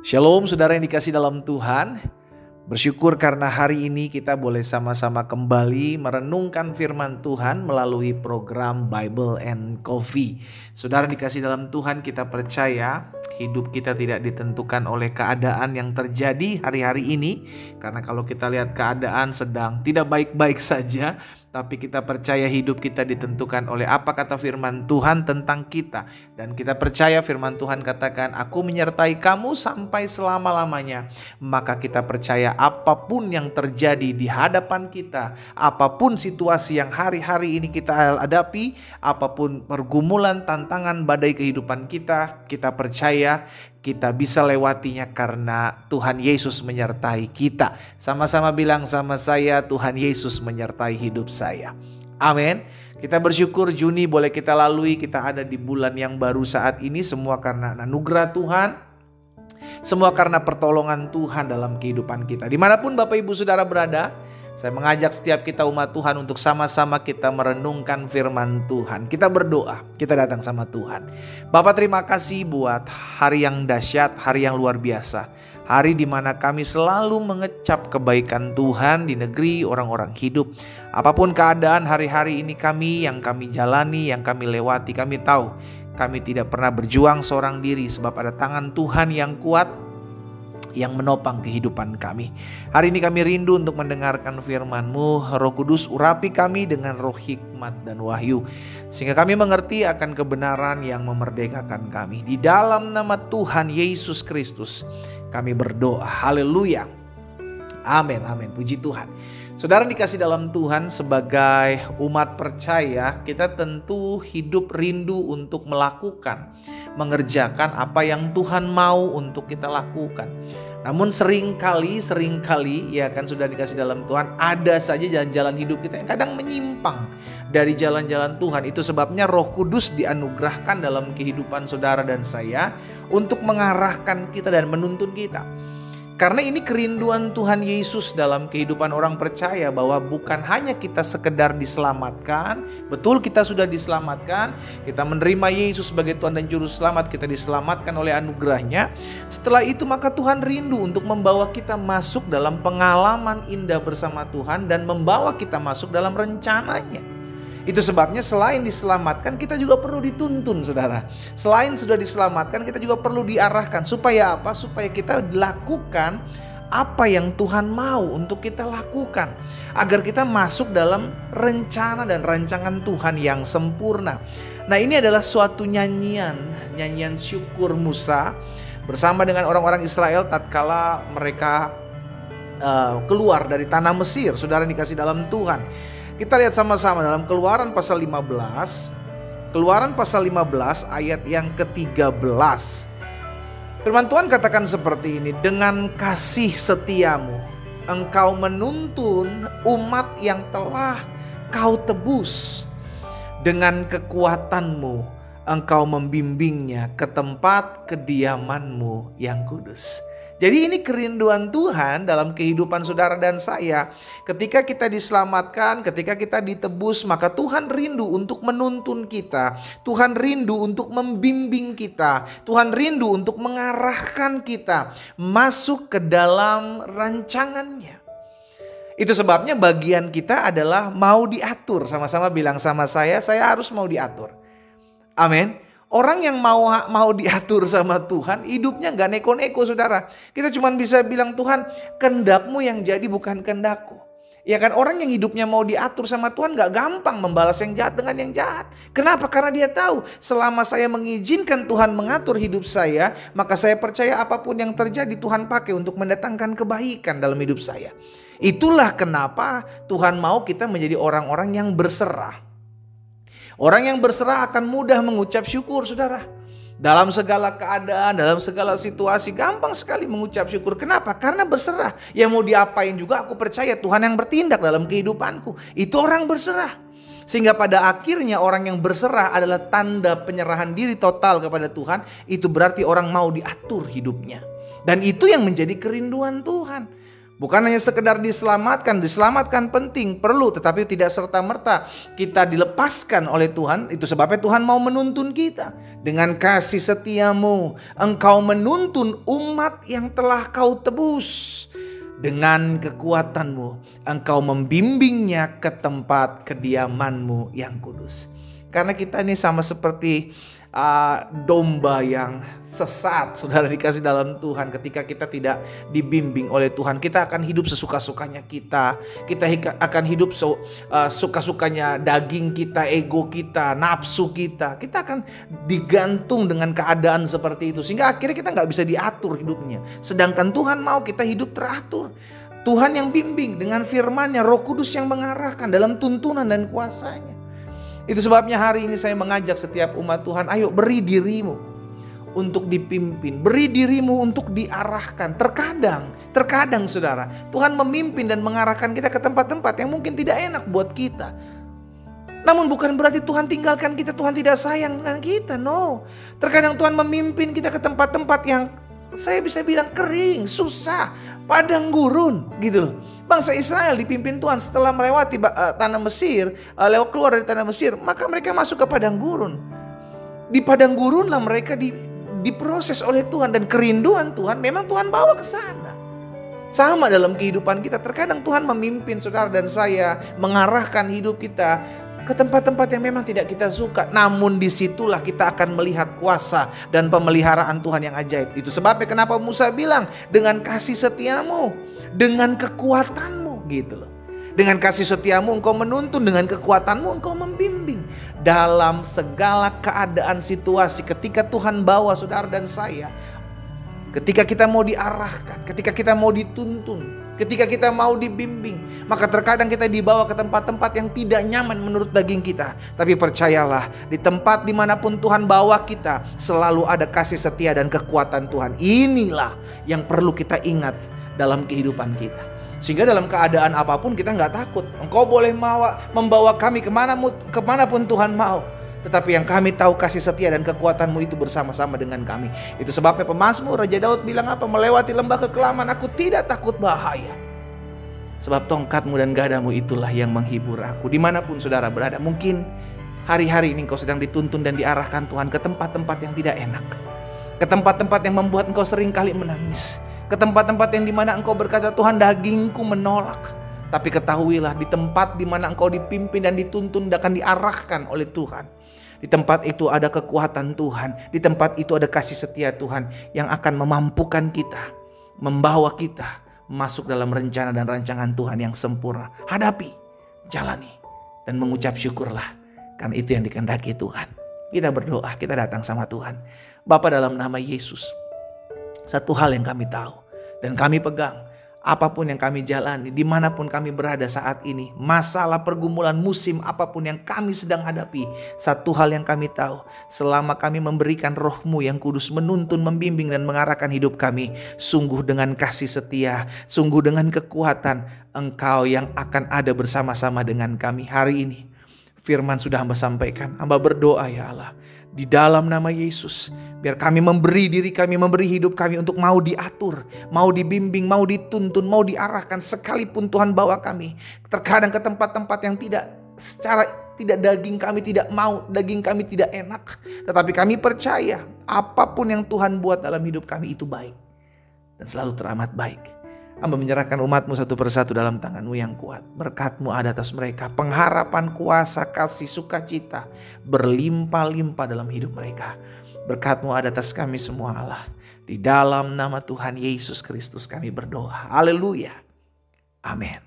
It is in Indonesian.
Shalom saudara yang dikasih dalam Tuhan. Bersyukur karena hari ini kita boleh sama-sama kembali merenungkan firman Tuhan melalui program Bible and Coffee. Saudara dikasih dalam Tuhan, kita percaya hidup kita tidak ditentukan oleh keadaan yang terjadi hari-hari ini. Karena kalau kita lihat keadaan sedang tidak baik-baik saja, tapi kita percaya hidup kita ditentukan oleh apa kata firman Tuhan tentang kita. Dan kita percaya firman Tuhan katakan, "Aku menyertai kamu sampai selama-lamanya." Maka kita percaya apapun yang terjadi di hadapan kita, apapun situasi yang hari-hari ini kita hadapi, apapun pergumulan, tantangan, badai kehidupan kita, kita percaya kita bisa lewatinya karena Tuhan Yesus menyertai kita. Sama-sama bilang sama saya, Tuhan Yesus menyertai hidup saya. Amin. Kita bersyukur Juni boleh kita lalui, kita ada di bulan yang baru saat ini. Semua karena anugerah Tuhan, semua karena pertolongan Tuhan dalam kehidupan kita. Dimanapun Bapak Ibu Saudara berada, saya mengajak setiap kita umat Tuhan untuk sama-sama kita merenungkan firman Tuhan. Kita berdoa, kita datang sama Tuhan. Bapak, terima kasih buat hari yang dahsyat, hari yang luar biasa. Hari di mana kami selalu mengecap kebaikan Tuhan di negeri orang-orang hidup. Apapun keadaan hari-hari ini yang kami jalani, yang kami lewati, kami tahu kami tidak pernah berjuang seorang diri, sebab ada tangan Tuhan yang kuat yang menopang kehidupan kami. Hari ini kami rindu untuk mendengarkan firman-Mu. Roh Kudus, urapi kami dengan roh hikmat dan wahyu, sehingga kami mengerti akan kebenaran yang memerdekakan kami. Di dalam nama Tuhan Yesus Kristus kami berdoa. Haleluya. Amin, amin. Puji Tuhan. Saudara dikasih dalam Tuhan, sebagai umat percaya, kita tentu hidup rindu untuk mengerjakan apa yang Tuhan mau untuk kita lakukan. Namun seringkali ya kan, sudah dikasih dalam Tuhan, ada saja jalan-jalan hidup kita yang kadang menyimpang dari jalan-jalan Tuhan. Itu sebabnya Roh Kudus dianugerahkan dalam kehidupan saudara dan saya untuk mengarahkan kita dan menuntun kita. Karena ini kerinduan Tuhan Yesus dalam kehidupan orang percaya, bahwa bukan hanya kita sekedar diselamatkan. Betul, kita sudah diselamatkan, kita menerima Yesus sebagai Tuhan dan Juru Selamat, kita diselamatkan oleh anugerahnya. Setelah itu maka Tuhan rindu untuk membawa kita masuk dalam pengalaman indah bersama Tuhan dan membawa kita masuk dalam rencananya. Itu sebabnya selain diselamatkan, kita juga perlu dituntun, saudara. Selain sudah diselamatkan, kita juga perlu diarahkan. Supaya apa? Supaya kita lakukan apa yang Tuhan mau untuk kita lakukan, agar kita masuk dalam rencana dan rancangan Tuhan yang sempurna. Nah, ini adalah suatu nyanyian syukur Musa bersama dengan orang-orang Israel tatkala mereka keluar dari tanah Mesir. Saudara dikasih dalam Tuhan, kita lihat sama-sama dalam Keluaran pasal 15. Keluaran pasal 15 ayat yang ke-13. Firman Tuhan katakan seperti ini, "Dengan kasih setiamu engkau menuntun umat yang telah kau tebus. Dengan kekuatanmu engkau membimbingnya ke tempat kediamanmu yang kudus." Jadi ini kerinduan Tuhan dalam kehidupan saudara dan saya. Ketika kita diselamatkan, ketika kita ditebus, maka Tuhan rindu untuk menuntun kita. Tuhan rindu untuk membimbing kita. Tuhan rindu untuk mengarahkan kita masuk ke dalam rancangannya. Itu sebabnya bagian kita adalah mau diatur. Sama-sama bilang sama saya harus mau diatur. Amin. Orang yang mau diatur sama Tuhan, hidupnya gak neko-neko, saudara. Kita cuma bisa bilang, "Tuhan, kehendak-Mu yang jadi, bukan kehendakku." Ya kan, orang yang hidupnya mau diatur sama Tuhan gak gampang membalas yang jahat dengan yang jahat. Kenapa? Karena dia tahu, selama saya mengizinkan Tuhan mengatur hidup saya, maka saya percaya apapun yang terjadi Tuhan pakai untuk mendatangkan kebaikan dalam hidup saya. Itulah kenapa Tuhan mau kita menjadi orang-orang yang berserah. Orang yang berserah akan mudah mengucap syukur, saudara. Dalam segala keadaan, dalam segala situasi, gampang sekali mengucap syukur. Kenapa? Karena berserah. Ya mau diapain juga aku percaya Tuhan yang bertindak dalam kehidupanku. Itu orang berserah. Sehingga pada akhirnya orang yang berserah adalah tanda penyerahan diri total kepada Tuhan. Itu berarti orang mau diatur hidupnya. Dan itu yang menjadi kerinduan Tuhan. Bukan hanya sekedar diselamatkan penting, perlu, tetapi tidak serta-merta kita dilepaskan oleh Tuhan. Itu sebabnya Tuhan mau menuntun kita. Dengan kasih setiamu, engkau menuntun umat yang telah kau tebus. Dengan kekuatanmu, engkau membimbingnya ke tempat kediamanmu yang kudus. Karena kita ini sama seperti domba yang sesat, saudara dikasih dalam Tuhan. Ketika kita tidak dibimbing oleh Tuhan, kita akan hidup sesuka-sukanya kita akan hidup suka-sukanya daging kita, ego kita, nafsu kita. Kita akan digantung dengan keadaan seperti itu, sehingga akhirnya kita nggak bisa diatur hidupnya. Sedangkan Tuhan mau kita hidup teratur. Tuhan yang bimbing dengan firman-Nya, Roh Kudus yang mengarahkan dalam tuntunan dan kuasa-Nya. Itu sebabnya hari ini saya mengajak setiap umat Tuhan, ayo beri dirimu untuk dipimpin, beri dirimu untuk diarahkan. Terkadang saudara, Tuhan memimpin dan mengarahkan kita ke tempat-tempat yang mungkin tidak enak buat kita. Namun bukan berarti Tuhan tinggalkan kita, Tuhan tidak sayang dengan kita, no. Terkadang Tuhan memimpin kita ke tempat-tempat yang saya bisa bilang kering, susah, padang gurun gitu loh. Bangsa Israel dipimpin Tuhan setelah melewati tanah Mesir, lewat keluar dari tanah Mesir, maka mereka masuk ke padang gurun. Di padang gurun lah mereka diproses oleh Tuhan, dan kerinduan Tuhan memang Tuhan bawa ke sana. Sama dalam kehidupan kita, terkadang Tuhan memimpin saudara dan saya, mengarahkan hidup kita ke tempat-tempat yang memang tidak kita suka. Namun disitulah kita akan melihat kuasa dan pemeliharaan Tuhan yang ajaib. Itu sebabnya kenapa Musa bilang, dengan kasih setiamu, dengan kekuatanmu gitu loh. Dengan kasih setiamu engkau menuntun, dengan kekuatanmu engkau membimbing. Dalam segala keadaan situasi, ketika Tuhan bawa saudara dan saya, ketika kita mau diarahkan, ketika kita mau dituntun, ketika kita mau dibimbing, maka terkadang kita dibawa ke tempat-tempat yang tidak nyaman menurut daging kita. Tapi percayalah, di tempat dimanapun Tuhan bawa kita, selalu ada kasih setia dan kekuatan Tuhan. Inilah yang perlu kita ingat dalam kehidupan kita. Sehingga dalam keadaan apapun kita nggak takut. Engkau boleh membawa kami kemanapun Tuhan mau. Tetapi yang kami tahu, kasih setia dan kekuatanmu itu bersama-sama dengan kami. Itu sebabnya pemazmur Raja Daud bilang apa? Melewati lembah kekelaman aku tidak takut bahaya. Sebab tongkatmu dan gadamu itulah yang menghibur aku. Dimanapun saudara berada, mungkin hari-hari ini engkau sedang dituntun dan diarahkan Tuhan ke tempat-tempat yang tidak enak. Ke tempat-tempat yang membuat engkau sering kali menangis. Ke tempat-tempat yang dimana engkau berkata, Tuhan dagingku menolak. Tapi ketahuilah, di tempat dimana engkau dipimpin dan dituntun akan diarahkan oleh Tuhan. Di tempat itu ada kekuatan Tuhan. Di tempat itu ada kasih setia Tuhan yang akan memampukan kita, membawa kita masuk dalam rencana dan rancangan Tuhan yang sempurna. Hadapi, jalani, dan mengucap syukurlah. Karena itu yang dikehendaki Tuhan. Kita berdoa, kita datang sama Tuhan. Bapa, dalam nama Yesus, satu hal yang kami tahu dan kami pegang, apapun yang kami jalani, dimanapun kami berada saat ini, masalah pergumulan musim apapun yang kami sedang hadapi, satu hal yang kami tahu, selama kami memberikan Roh-Mu yang kudus menuntun, membimbing dan mengarahkan hidup kami, sungguh dengan kasih setia, sungguh dengan kekuatan, Engkau yang akan ada bersama-sama dengan kami hari ini. Firman sudah hamba sampaikan, hamba berdoa ya Allah, di dalam nama Yesus, biar kami memberi diri kami, memberi hidup kami untuk mau diatur, mau dibimbing, mau dituntun, mau diarahkan. Sekalipun Tuhan bawa kami terkadang ke tempat-tempat yang tidak daging kami tidak mau, daging kami tidak enak. Tetapi kami percaya apapun yang Tuhan buat dalam hidup kami itu baik dan selalu teramat baik. Hamba menyerahkan umat-Mu satu persatu dalam tangan-Mu yang kuat. Berkat-Mu ada atas mereka. Pengharapan, kuasa, kasih, sukacita berlimpah-limpah dalam hidup mereka. Berkat-Mu ada atas kami semua Allah. Di dalam nama Tuhan Yesus Kristus kami berdoa. Haleluya. Amin.